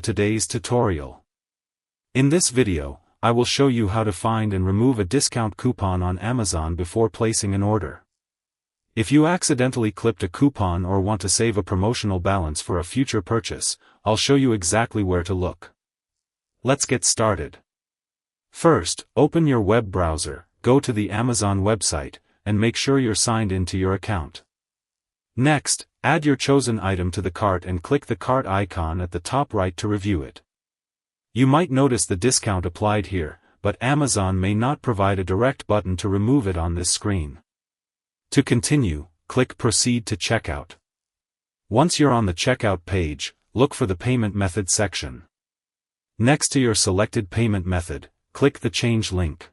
Today's tutorial. In this video, I will show you how to find and remove a discount coupon on Amazon before placing an order. If you accidentally clipped a coupon or want to save a promotional balance for a future purchase, I'll show you exactly where to look. Let's get started. First, open your web browser, go to the Amazon website, and make sure you're signed into your account. Next, add your chosen item to the cart and click the cart icon at the top right to review it. You might notice the discount applied here, but Amazon may not provide a direct button to remove it on this screen. To continue, click Proceed to Checkout. Once you're on the checkout page, look for the Payment Method section. Next to your selected payment method, click the Change link.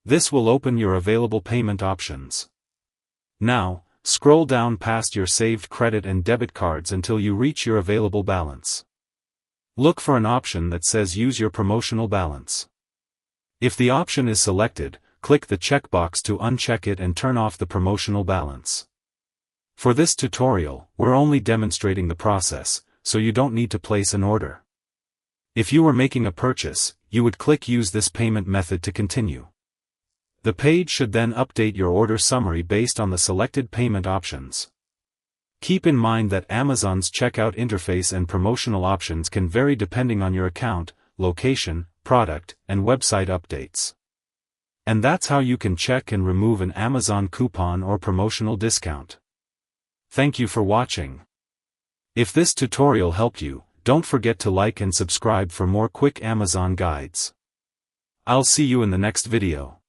This will open your available payment options. Now, scroll down past your saved credit and debit cards until you reach your available balance. Look for an option that says Use your promotional balance. If the option is selected, click the checkbox to uncheck it and turn off the promotional balance. For this tutorial, we're only demonstrating the process, so you don't need to place an order. If you were making a purchase, you would click Use this payment method to continue. The page should then update your order summary based on the selected payment options. Keep in mind that Amazon's checkout interface and promotional options can vary depending on your account, location, product, and website updates. And that's how you can check and remove an Amazon coupon or promotional discount. Thank you for watching. If this tutorial helped you, don't forget to like and subscribe for more quick Amazon guides. I'll see you in the next video.